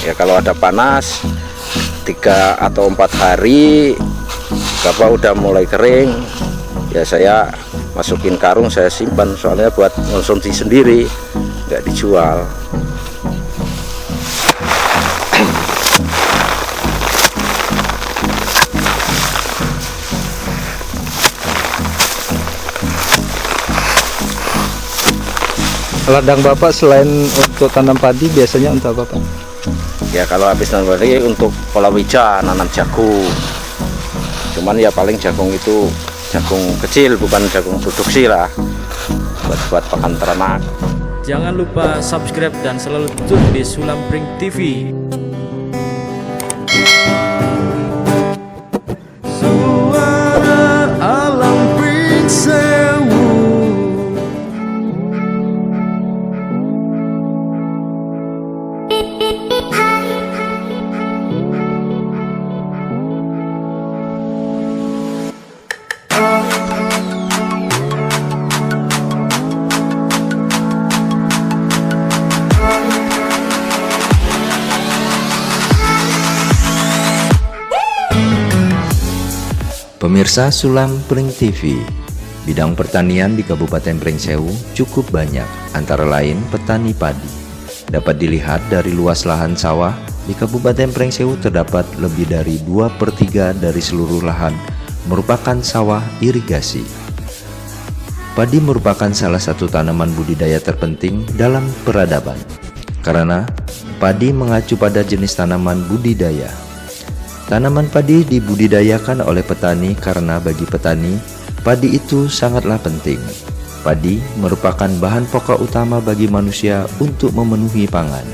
Ya kalau ada panas 3 atau 4 hari gabah udah mulai kering, ya saya masukin karung, saya simpan soalnya buat konsumsi sendiri, nggak dijual. Ladang Bapak selain untuk tanam padi biasanya untuk apa, Pak? Ya kalau habis nanam padi untuk palawija, nanam jagung. Cuman ya paling jagung itu jagung kecil, bukan jagung produksi lah, buat pakan ternak. Jangan lupa subscribe dan selalu tune di Sulam Pring TV. Suara alam Pring Sewu. Pemirsa Sulam Pring TV, bidang pertanian di Kabupaten Pringsewu cukup banyak, antara lain petani padi. Dapat dilihat dari luas lahan sawah di Kabupaten Pringsewu terdapat lebih dari 2/3 dari seluruh lahan merupakan sawah irigasi. Padi merupakan salah satu tanaman budidaya terpenting dalam peradaban, karena padi mengacu pada jenis tanaman budidaya. Tanaman padi dibudidayakan oleh petani karena bagi petani, padi itu sangatlah penting. Padi merupakan bahan pokok utama bagi manusia untuk memenuhi pangan.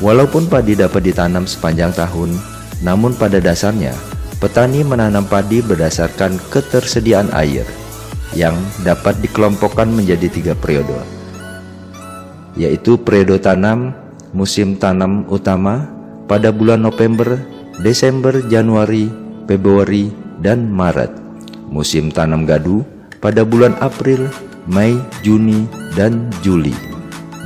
Walaupun padi dapat ditanam sepanjang tahun, namun pada dasarnya, petani menanam padi berdasarkan ketersediaan air, yang dapat dikelompokkan menjadi 3 periode, yaitu periode tanam, musim tanam utama pada bulan November, Desember, Januari, Februari, dan Maret. Musim tanam gadu pada bulan April, Mei, Juni, dan Juli.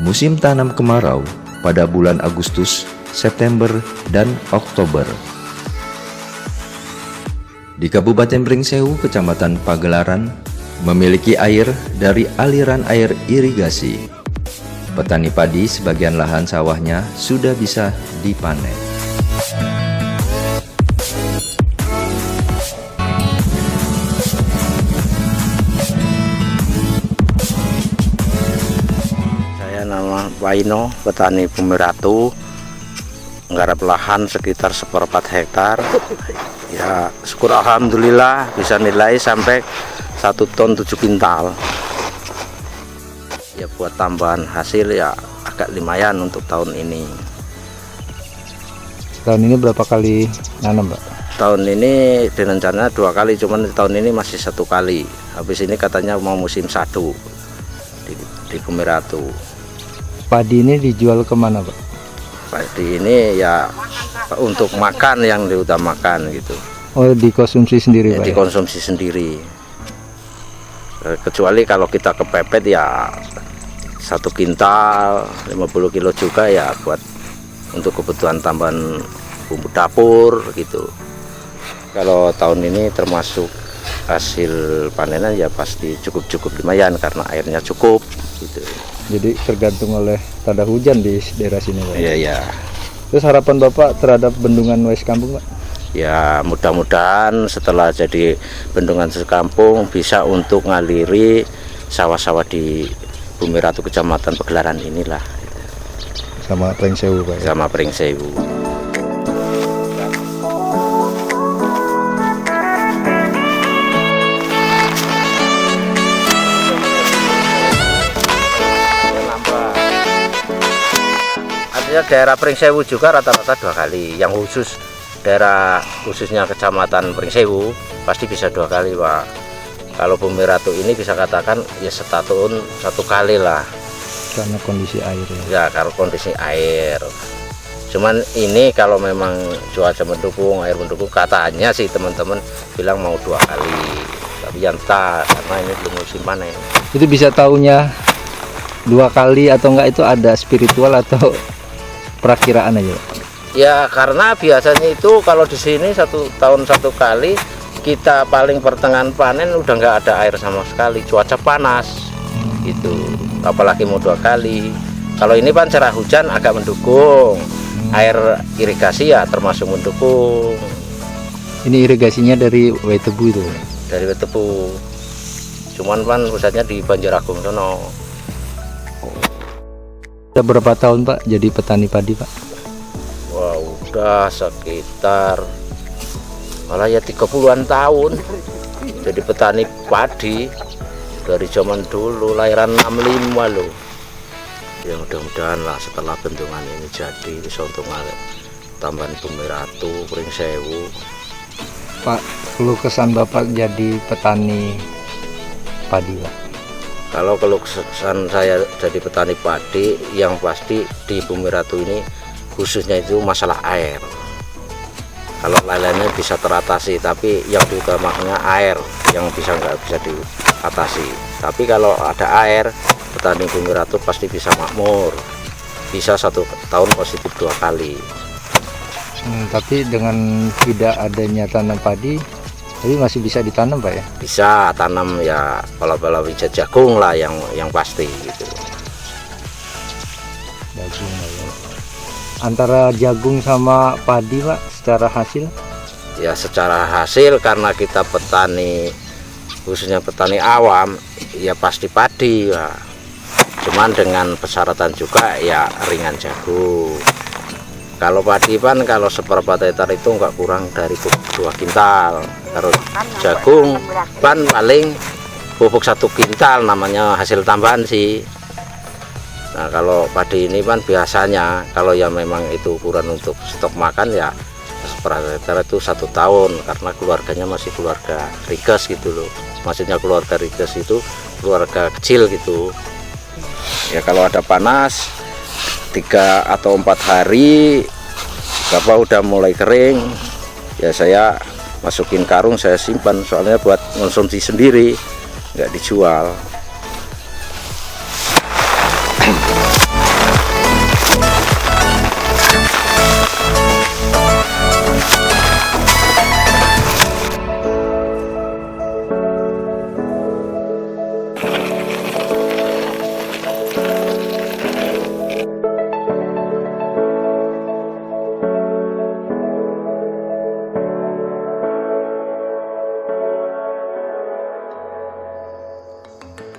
Musim tanam kemarau pada bulan Agustus, September, dan Oktober. Di Kabupaten Pringsewu, Kecamatan Pagelaran, memiliki air dari aliran air irigasi. Petani padi sebagian lahan sawahnya sudah bisa dipanen. Nama Waino, petani Bumiratu, nggarap lahan sekitar 1/4 hektar. Ya syukur alhamdulillah bisa nilai sampai 1 ton 7 kintal. Ya buat tambahan hasil ya agak lumayan untuk tahun ini. Tahun ini berapa kali nanam, Pak? Tahun ini direncana 2 kali, cuman tahun ini masih 1 kali. Habis ini katanya mau musim sadu di Bumiratu. Padi ini dijual kemana, Pak? Padi ini ya untuk makan yang diutamakan gitu. Oh, dikonsumsi sendiri, Ya, Pak? dikonsumsi sendiri. Kecuali kalau kita kepepet ya 1 kintal 50 kilo juga ya buat untuk kebutuhan tambahan bumbu dapur gitu. Kalau tahun ini termasuk hasil panenan ya pasti cukup lumayan karena airnya cukup gitu. Jadi tergantung oleh tanda hujan di daerah sini, Pak? Iya, ya. Terus harapan Bapak terhadap bendungan Wes Kampung, Pak? Ya mudah-mudahan setelah jadi bendungan sekampung bisa untuk ngaliri sawah-sawah di Bumiratu Kecamatan Pagelaran inilah. Sama Pringsewu, Pak? Ya? Sama Pringsewu. Daerah Pringsewu juga rata-rata 2 kali. Yang daerah khususnya Kecamatan Pringsewu pasti bisa 2 kali, Pak. Kalau Bumiratu ini bisa katakan ya setahun 1 kali lah. Karena kondisi air ya. Ya kalau kondisi air. Cuman ini kalau memang cuaca mendukung, air mendukung, katanya sih teman-teman bilang mau 2 kali. Tapi yang tak, karena ini belum musim panen. Itu bisa tahunya 2 kali atau enggak itu ada spiritual atau perakiraan aja Pak? Ya karena biasanya itu kalau di sini 1 tahun 1 kali, kita paling pertengahan panen udah nggak ada air sama sekali, cuaca panas gitu, apalagi mau 2 kali. Kalau ini kan cerah hujan agak mendukung, air irigasi ya termasuk mendukung. Ini irigasinya dari Wetebu itu ya? Dari Wetebu, cuman kan pusatnya di Banjaragung sono. Udah berapa tahun Pak jadi petani padi Pak? Wah udah sekitar malah ya 30-an tahun jadi petani padi dari zaman dulu, lahiran 65 loh. Ya mudah-mudahan lah setelah bendungan ini jadi bisa untuk tambahan Bumi Ratu, Pringsewu. Pak, keluh kesan Bapak jadi petani padi Pak? Kalau keluh kesan saya jadi petani padi, yang pasti di Bumi Ratu ini khususnya itu masalah air. Kalau lain-lainnya bisa teratasi, tapi yang diutamanya air yang nggak bisa diatasi. Tapi kalau ada air, petani Bumi Ratu pasti bisa makmur, bisa 1 tahun positif 2 kali. Tapi dengan tidak adanya tanam padi, tapi masih bisa ditanam Pak ya? Bisa tanam ya kalau bisa jagung lah yang pasti gitu. Jagung lah ya. Antara jagung sama padi Pak secara hasil? Ya secara hasil karena kita petani, khususnya petani awam, ya pasti padi ya. Cuman dengan persyaratan juga ya ringan jagung. Kalau padi kan kalau seperempat hektar itu nggak kurang dari 2 kintal. Kalau jagung kan paling pupuk 1 kintal, namanya hasil tambahan sih. Nah kalau padi ini kan biasanya kalau yang memang itu ukuran untuk stok makan ya seperempat hektar itu 1 tahun, karena keluarganya masih keluarga Riges gitu loh. Maksudnya keluarga Riges itu keluarga kecil gitu. Ya kalau ada panas 3 atau 4 hari gabah udah mulai kering, ya saya masukin karung, saya simpan soalnya buat konsumsi sendiri, nggak dijual.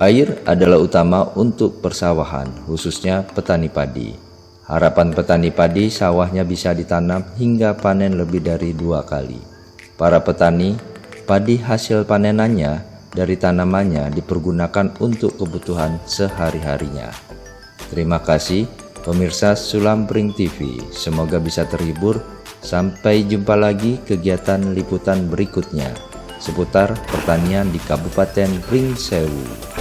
Air adalah utama untuk persawahan, khususnya petani padi. Harapan petani padi, sawahnya bisa ditanam hingga panen lebih dari 2 kali. Para petani, padi hasil panenannya dari tanamannya dipergunakan untuk kebutuhan sehari-harinya. Terima kasih pemirsa Sulam Pring TV, semoga bisa terhibur. Sampai jumpa lagi kegiatan liputan berikutnya seputar pertanian di Kabupaten Pringsewu.